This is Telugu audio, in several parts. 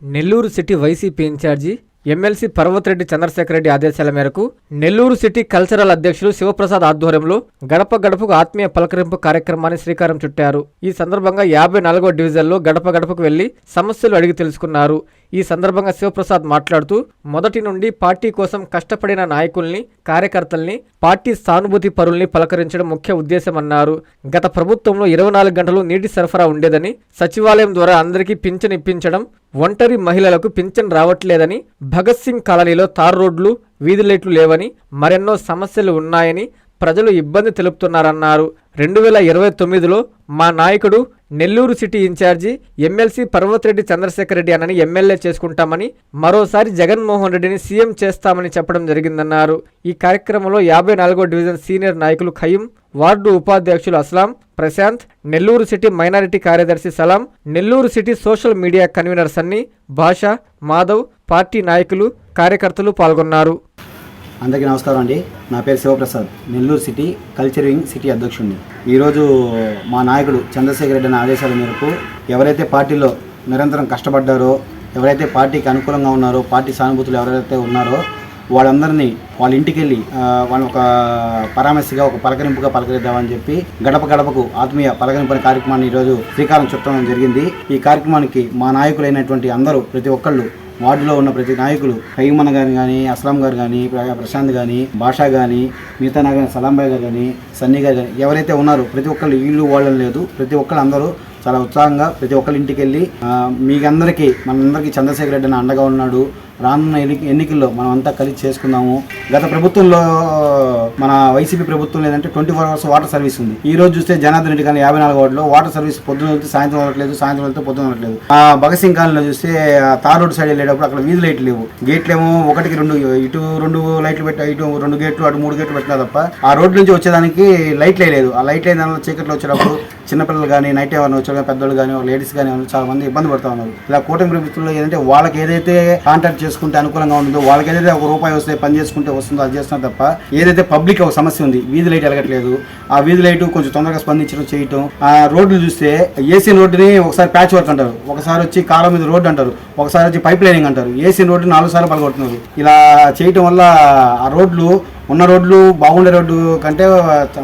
Nellore city YCP incharge MLC Parvathireddy Chandrasekhar Reddy ఆదేశాల మేరకు నెల్లూరు సిటీ కల్చరల్ అధ్యక్షులు శివప్రసాద్ ఆధ్వర్యంలో గడప గడపకు ఆత్మీయ పలకరింపు కార్యక్రమాన్ని శ్రీకారం చుట్టారు. ఈ సందర్భంగా 54వ డివిజన్లో గడప గడపకు వెళ్లి సమస్యలు అడిగి తెలుసుకున్నారు. ఈ సందర్భంగా శివప్రసాద్ మాట్లాడుతూ మొదటి నుండి పార్టీ కోసం కష్టపడిన నాయకుల్ని, కార్యకర్తల్ని, పార్టీ సానుభూతి పరుల్ని పలకరించడం ముఖ్య ఉద్దేశమన్నారు. గత ప్రభుత్వంలో 24 గంటలు నీటి సరఫరా ఉండేదని, సచివాలయం ద్వారా అందరికీ పింఛన్ ఇప్పించడం, ఒంటరి మహిళలకు పింఛన్ రావట్లేదని, భగత్ సింగ్ కాలనీలో తార్ రోడ్లు, వీధి లైట్లు లేవని, మరెన్నో సమస్యలు ఉన్నాయని ప్రజలు ఇబ్బంది తెలుపుతున్నారన్నారు. 2029లో మా నాయకుడు Nellore city incharge MLC Parvathireddy Chandrasekhar Reddy అన్నని ఎమ్మెల్యే చేసుకుంటామని, మరోసారి జగన్మోహన్ రెడ్డిని సీఎం చేస్తామని చెప్పడం జరిగిందన్నారు. ఈ కార్యక్రమంలో 54వ డివిజన్ సీనియర్ నాయకులు ఖయీం, వార్డు ఉపాధ్యక్షులు అస్లాం, ప్రశాంత్, నెల్లూరు సిటీ మైనారిటీ కార్యదర్శి Salam, Nellore city social media convener Sunny, Basha, Madhav, party నాయకులు, కార్యకర్తలు పాల్గొన్నారు. అందరికీ నమస్కారం అండి. నా పేరు Sivaprasad, Nellore city culture wing city అధ్యక్షుడిని. ఈరోజు మా నాయకుడు చంద్రశేఖర్ రెడ్డి అనే ఆదేశాల మేరకు ఎవరైతే పార్టీలో నిరంతరం కష్టపడ్డారో, ఎవరైతే పార్టీకి అనుకూలంగా ఉన్నారో, పార్టీ సానుభూతులు ఎవరైతే ఉన్నారో వాళ్ళందరినీ వాళ్ళ ఇంటికి వెళ్ళి వాళ్ళ ఒక పరామర్శగా, ఒక పలకరింపుగా పలకరిద్దామని చెప్పి గడప గడపకు ఆత్మీయ పలకరింపు కార్యక్రమాన్ని ఈరోజు శ్రీకారం చుట్టడం జరిగింది. ఈ కార్యక్రమానికి మా నాయకులైనటువంటి అందరూ, ప్రతి ఒక్కళ్ళు, వార్డులో ఉన్న ప్రతి నాయకులు, ఖయీమన్న గారు కానీ, అస్లాం గారు కానీ, ప్రశాంత్ కానీ, భాషా కానీ, మిగతా నాయకులు సలాంబాయ్ గారు కానీ, సన్నీ గారు కానీ, ఎవరైతే ఉన్నారో ప్రతి ఒక్కళ్ళు, వీళ్ళు వాళ్ళని లేదు, ప్రతి ఒక్కళ్ళు అందరూ చాలా ఉత్సాహంగా ప్రతి ఒక్కళ్ళ ఇంటికి వెళ్ళి మీకందరికీ, మనందరికీ చంద్రశేఖర్ రెడ్డి అని అండగా ఉన్నాడు, రానున్న ఎన్నికల్లో మనం అంతా కలిసి చేసుకుందాము. గత ప్రభుత్వంలో, మన వైసీపీ ప్రభుత్వం లేదంటే 24 hours వాటర్ సర్వీస్ ఉంది. ఈ రోజు చూస్తే జనార్దన్ రెడ్డి కానీ 54 వార్డులో వాటర్ సర్వీస్ పొద్దున వెళ్తే సాయంత్రం వెళ్ళట్లేదు, సాయంత్రం వెళ్తే పొద్దున వెళ్ళట్లేదు. భగత్ సింగ్ కాలనీలో చూస్తే తార్ రోడ్ సైడ్ వెళ్ళేటప్పుడు అక్కడ వీధి లైట్లు లేవు, గేట్లేమో 1-2, ఇటు 2 లైట్లు పెట్టి, ఇటు 2 గేట్లు, అటు 3 గేట్లు పెట్టినా తప్ప ఆ రోడ్డు నుంచి వచ్చేదానికి లైట్లే లేదు. ఆ లైట్ అయిన దానిలో చీకట్లో వచ్చేటప్పుడు చిన్నపిల్లలు కానీ, నైట్ ఎవరైనా వచ్చే పెద్దలు కానీ, లేడీస్ కానీ చాలా మంది ఇబ్బంది పడుతూ ఉన్నారు. ఇలా కూటమి ప్రభుత్వంలో ఏంటంటే వాళ్ళకి ఏదైతే కాంటాక్ట్ చేసుకుంటే అనుకూలంగా ఉంటుందో, వాళ్ళకి ఏదైతే ₹1 వస్తే పని చేసుకుంటే వస్తుందో అది చేస్తున్నారు తప్ప, ఏదైతే పబ్లిక్ ఒక సమస్య ఉంది, వీధి లైట్ వెలగట్లేదు, ఆ వీధి లైట్ కొంచెం తొందరగా స్పందించడం చేయటం. ఆ రోడ్లు చూస్తే ఏసీ రోడ్డుని ఒకసారి ప్యాచ్ వర్క్ అంటారు, ఒకసారి వచ్చి కాలం మీద రోడ్డు అంటారు, ఒకసారి వచ్చి పైప్ లైనింగ్ అంటారు. ఏసీ రోడ్డు 4 సార్లు పలగొడుతున్నారు. ఇలా చేయటం వల్ల ఆ రోడ్లు, ఉన్న రోడ్లు బాగుండే రోడ్డు కంటే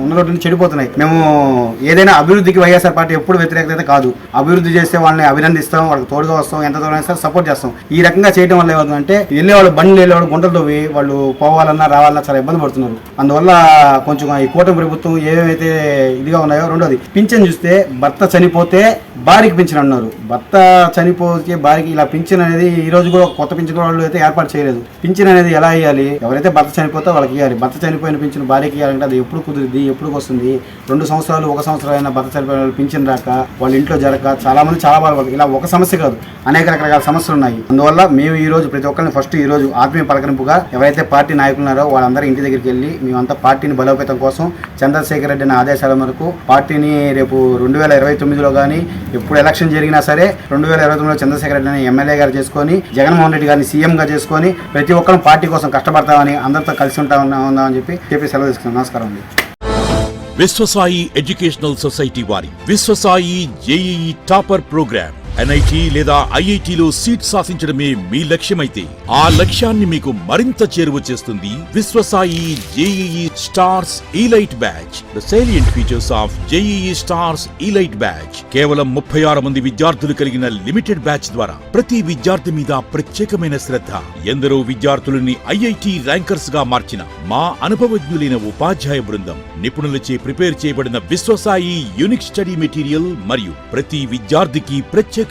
ఉన్న రోడ్లు చెడిపోతున్నాయి. మేము ఏదైనా అభివృద్ధికి వైఎస్ఆర్ పార్టీ ఎప్పుడు వ్యతిరేకత కాదు. అభివృద్ధి చేస్తే వాళ్ళని అభినందిస్తాం, వాళ్ళకి తోడుగా వస్తాం, ఎంత దూరం వేస్తే సపోర్ట్ చేస్తాం. ఈ రకంగా చేయడం వల్ల ఏమవుతుందంటే వెళ్ళేవాళ్ళు, బండ్లు వెళ్ళేవాళ్ళు గుంటలు తవ్వి వాళ్ళు పోవాలన్నా రావాలన్నా చాలా ఇబ్బంది పడుతున్నారు. అందువల్ల కొంచెం ఈ కూటమి ప్రభుత్వం ఏమేమైతే ఇదిగా ఉన్నాయో. రెండోది, పింఛన్ చూస్తే భర్త చనిపోతే భార్యకి పింఛన్ అన్నారు. భర్త చనిపోతే భార్యకి ఇలా పింఛన్ అనేది ఈ రోజు కూడా కొత్త పింఛన్ వాళ్ళు అయితే ఏర్పాటు చేయలేదు. పింఛన్ అనేది ఎలా ఇవ్వాలి? ఎవరైతే భర్త చనిపోతే వాళ్ళకి ఇవ్వాలి. భర్త చనిపోయిన పింఛన్ భార్యకి ఇవ్వాలంటే అది ఎప్పుడు కుదిరిద్ది, ఎప్పుడు వస్తుంది? 2 సంవత్సరాలు, 1 సంవత్సరం అయినా భర్త చనిపోయిన పింఛన్ రాక, వాళ్ళ ఇంట్లో జరగక చాలా మంది చాలా బాధపడతారు. ఇలా ఒక సమస్య కాదు, అనేక రకరకాల సమస్యలు ఉన్నాయి. అందువల్ల మేము ఈ రోజు ప్రతి ఒక్కరిని ఫస్ట్ ఈ రోజు ఆత్మీయ పలకరింపుగా ఎవరైతే పార్టీ నాయకులు ఉన్నారో వాళ్ళందరూ ఇంటి దగ్గరికి వెళ్ళి మేమంతా పార్టీని బలోపేతం కోసం చంద్రశేఖర్ రెడ్డి అనే ఆదేశాల మేరకు పార్టీని రేపు 2029లో కానీ ఎప్పుడు ఎలక్షన్ జరిగినా సరే 2029లో చంద్రశేఖర్ రెడ్డి అనే ఎమ్మెల్యే గారు చేసుకొని, జగన్మోహన్ రెడ్డి గారిని సీఎంగా చేసుకొని ప్రతి ఒక్కరు పార్టీ కోసం కష్టపడతామని, అందరితో కలిసి ఉందామని చెప్పి సెలవు తీసుకున్నాం. నమస్కారం అండి. విశ్వసాయి ఎడ్యుకేషనల్ సొసైటీ వారి Viswasai JEE topper program NIT లేదా IITలో సీట్ సాధించడమే మీ లక్ష్యమైతే ఆ లక్ష్యాన్ని మీకు మరింత చేరువ చేస్తుంది Viswasai JEE stars elite batch. The salient features of JEE stars elite batch. కేవలం 36 మంది విద్యార్థులు కలిగిన లిమిటెడ్ బ్యాచ్ ద్వారా ప్రతి విద్యార్థి మీద ప్రత్యేకమైన శ్రద్ధ, ఎందరో విద్యార్థులని IIT ర్యాంకర్స్ గా మార్చిన మా అనుభవజ్ఞులైన ఉపాధ్యాయ బృందం, నిపుణులచే ప్రిపేర్ చేయబడిన విశ్వసాయి యూనిక్ స్టడీ మెటీరియల్ మరియు ప్రతి విద్యార్థికి ప్రత్యేకమైన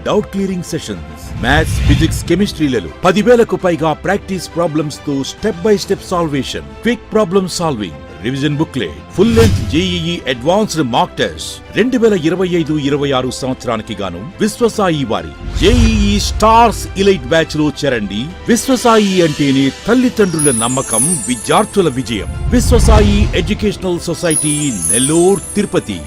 doubt clearing sessions, maths, physics, కెమిస్ట్రీలలో 10,000కు పైగా ప్రాక్టీస్ ప్రాబ్లమ్స్ తో step by step solvation, quick problem solving, revision booklet, full length JEE advanced mock test. 2025-26 సంవత్సరానికి గాను విశ్వసాయి వారి జేఈఈ స్టార్స్ ఇలైట్ బ్యాచ్ లో చేరండి. విశ్వసాయి అంటేనే తల్లిదండ్రుల నమ్మకం, విద్యార్థుల విజయం. Viswasai educational society, Nellore, Tirupati.